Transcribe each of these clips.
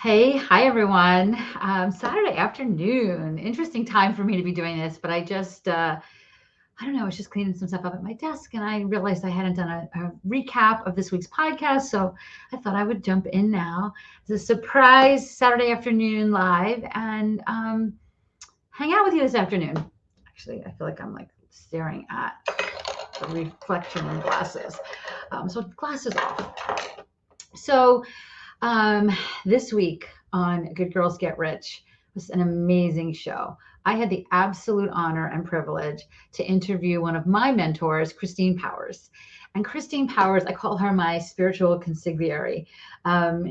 Hi everyone. Saturday afternoon. Interesting time for me to be doing this, but I don't know, I was just cleaning some stuff up at my desk and I realized I hadn't done a recap of this week's podcast. So I thought I would jump in now as a surprise Saturday afternoon live and hang out with you this afternoon. Actually, I feel like I'm like staring at the reflection in glasses. So glasses off. So um, this week on Good Girls Get Rich was an amazing show. I had the absolute honor and privilege to interview one of my mentors, Christine Powers. And Christine Powers, I call her my spiritual consigliere.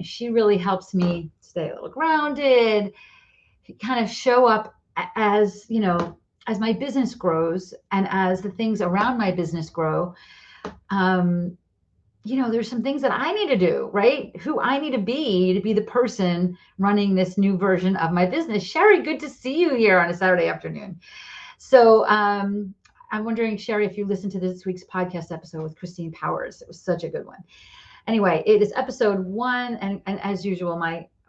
She really helps me stay a little grounded, kind of show up as, as my business grows and as the things around my business grow. Um, there's some things that I need to do, right? Who I need to be the person running this new version of my business. Sherry, good to see you here on a Saturday afternoon. So I'm wondering, Sherry, if you listened to this week's podcast episode with Christine Powers. It was such a good one. Anyway, it is episode 1. And as usual,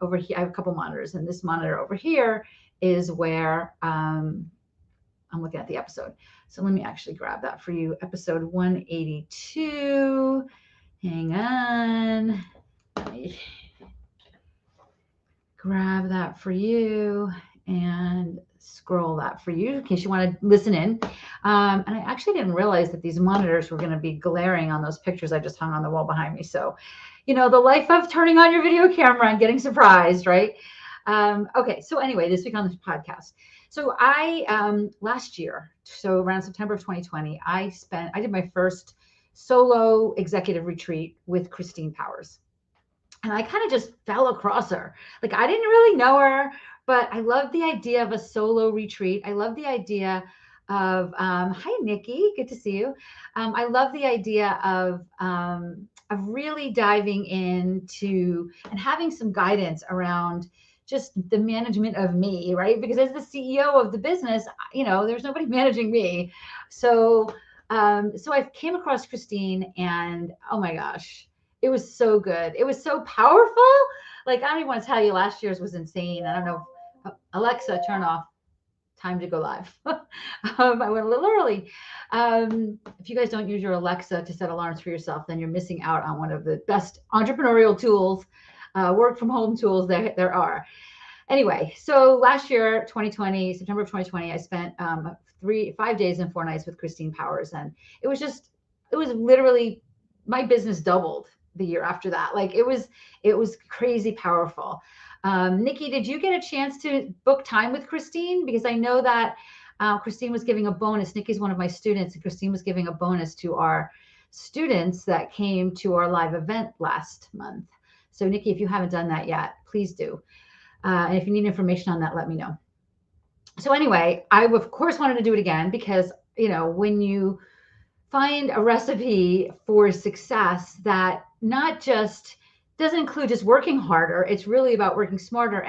over here, I have a couple monitors, and this monitor over here is where I'm looking at the episode. So let me actually grab that for you. Episode 182. Hang on. Let me grab that for you and scroll that for you in case you want to listen in. And I actually didn't realize that these monitors were going to be glaring on those pictures I just hung on the wall behind me. So, the life of turning on your video camera and getting surprised, right? Okay. So anyway, this week on the podcast. So last year, so around September of 2020, I did my first solo executive retreat with Christine Powers. And I kind of just fell across her. Like, I didn't really know her, but I love the idea of a solo retreat. I love the idea of, hi, Nikki, good to see you. I love the idea of really diving into and having some guidance around just the management of me, right? Because as the CEO of the business, there's nobody managing me. So I came across Christine and oh my gosh, it was so good. It was so powerful. Like, I don't even want to tell you, last year's was insane. I don't know. Alexa, turn off. Time to go live. I went a little early. If you guys don't use your Alexa to set alarms for yourself, then you're missing out on one of the best entrepreneurial tools, work from home tools there are. Anyway, so last year, 2020, September of 2020, I spent 5 days and 4 nights with Christine Powers. And it was literally, my business doubled the year after that. Like, it was crazy powerful. Nikki, did you get a chance to book time with Christine? Because I know that Christine was giving a bonus. Nikki's one of my students, and Christine was giving a bonus to our students that came to our live event last month. So Nikki, if you haven't done that yet, please do. And if you need information on that, let me know. So anyway, I of course wanted to do it again because, when you find a recipe for success that not just doesn't include just working harder, it's really about working smarter.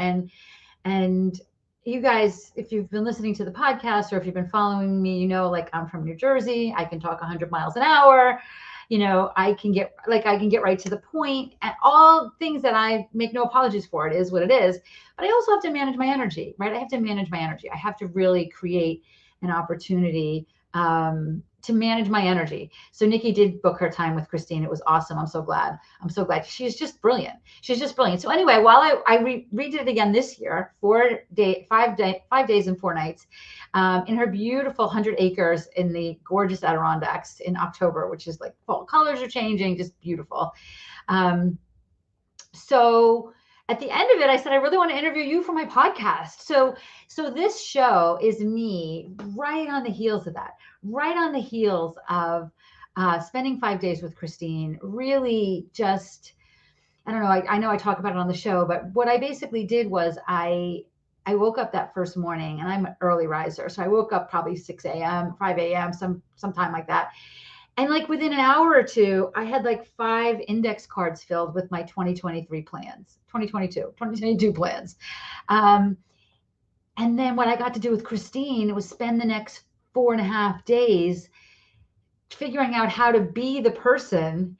And you guys, if you've been listening to the podcast or if you've been following me, like, I'm from New Jersey. I can talk 100 miles an hour. I can get right to the point, and all things that I make no apologies for. It is what it is. But I also have to manage my energy, right? I have to manage my energy. I have to really create an opportunity to manage my energy. So Nikki did book her time with Christine. It was awesome. I'm so glad. She's just brilliant. So anyway, while I redid it again this year, 5 days and 4 nights, in her beautiful 100 acres in the gorgeous Adirondacks in October, which is like fall colors are changing, just beautiful. So at the end of it, I said, I really want to interview you for my podcast. So this show is me right on the heels of that, right on the heels of spending 5 days with Christine. Really just, I don't know, I know I talk about it on the show, but what I basically did was I woke up that first morning, and I'm an early riser. So I woke up probably 6 a.m., 5 a.m., sometime like that. And like within an hour or two, I had like 5 index cards filled with my 2022 plans. And then what I got to do with Christine was spend the next 4.5 days figuring out how to be the person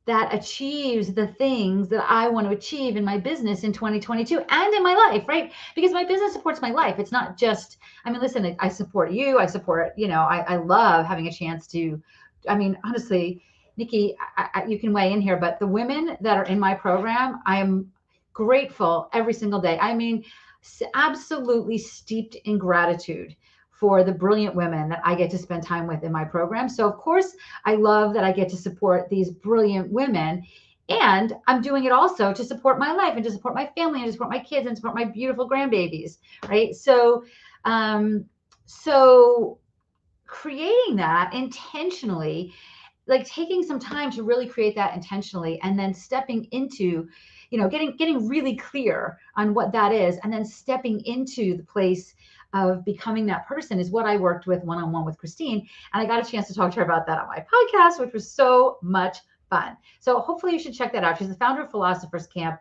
that achieves the things that I want to achieve in my business in 2022 and in my life, right? Because my business supports my life. It's not just, I mean, listen, I support you. I support, I love having a chance to, I mean, honestly, Nikki, you can weigh in here, but the women that are in my program, I am grateful every single day. I mean, absolutely steeped in gratitude for the brilliant women that I get to spend time with in my program. So of course, I love that I get to support these brilliant women. And I'm doing it also to support my life and to support my family and to support my kids and support my beautiful grandbabies, right? So creating that intentionally, like taking some time to really create that intentionally, and then stepping into, getting really clear on what that is, and then stepping into the place of becoming that person is what I worked with one-on-one with Christine. And I got a chance to talk to her about that on my podcast, which was so much fun. So hopefully you should check that out. She's the founder of Philosophers Camp.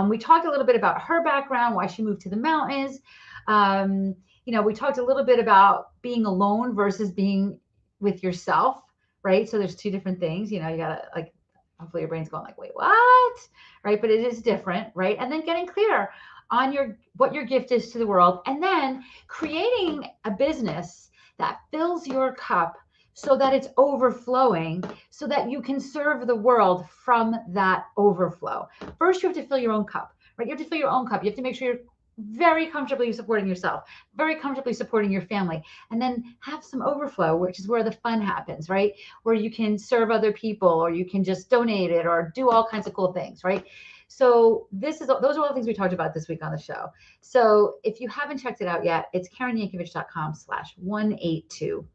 We talked a little bit about her background, why she moved to the mountains. We talked a little bit about being alone versus being with yourself, right? So there's two different things, you gotta, like, hopefully your brain's going like, wait, what? Right? But it is different, right? And then getting clear on what your gift is to the world, and then creating a business that fills your cup so that it's overflowing, so that you can serve the world from that overflow. First, you have to fill your own cup, right? You have to fill your own cup. You have to make sure you're very comfortably supporting yourself, very comfortably supporting your family, and then have some overflow, which is where the fun happens, right? Where you can serve other people, or you can just donate it, or do all kinds of cool things, right? So those are all the things we talked about this week on the show. So if you haven't checked it out yet, it's KarenYankovich.com/182.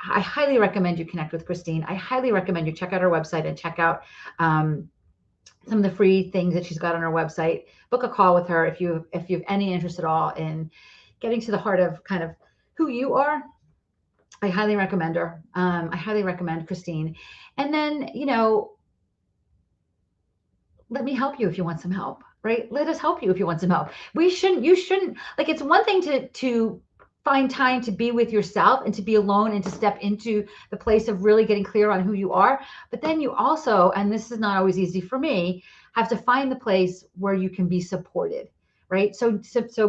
I highly recommend you connect with Christine. I highly recommend you check out her website and check out some of the free things that she's got on her website. Book a call with her if you have any interest at all in getting to the heart of kind of who you are. I highly recommend her. I highly recommend Christine. And then, let me help you if you want some help, right? Let us help you if you want some help. You shouldn't, like, it's one thing to find time to be with yourself and to be alone and to step into the place of really getting clear on who you are. But then you also, and this is not always easy for me, have to find the place where you can be supported, right? So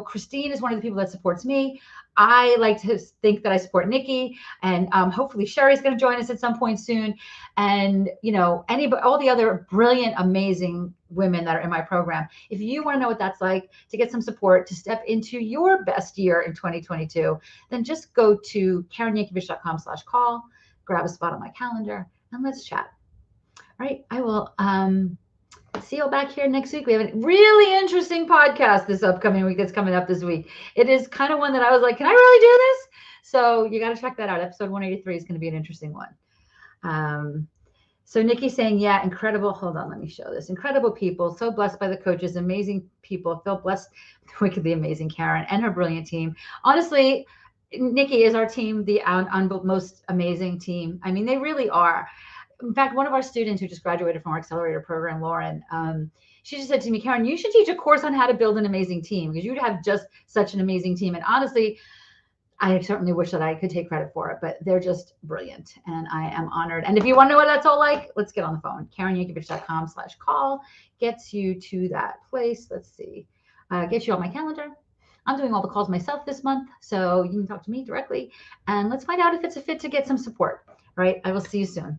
Christine is one of the people that supports me. I like to think that I support Nikki, and hopefully Sherry's going to join us at some point soon. And, all the other brilliant, amazing women that are in my program. If you want to know what that's like to get some support to step into your best year in 2022, then just go to KarenYankovich.com/call, grab a spot on my calendar, and let's chat. All right. I will see you back here next week. We have a really interesting podcast this upcoming week that's coming up this week. It is kind of one that I was like, can I really do this? So you got to check that out. Episode 183 is going to be an interesting one. So Nikki's saying, yeah, incredible. Hold on, let me show this. Incredible people, so blessed by the coaches, amazing people. Feel blessed, wickedly amazing Karen and her brilliant team. Honestly, Nikki is our team, the most amazing team. I mean, they really are. In fact, one of our students who just graduated from our accelerator program, Lauren, she just said to me, Karen, you should teach a course on how to build an amazing team, because you'd have just such an amazing team. And honestly, I certainly wish that I could take credit for it, but they're just brilliant, and I am honored. And if you want to know what that's all like, let's get on the phone. KarenYankovich.com/call gets you to that place. Let's see. Gets you on my calendar. I'm doing all the calls myself this month, so you can talk to me directly, and let's find out if it's a fit to get some support. All right. I will see you soon.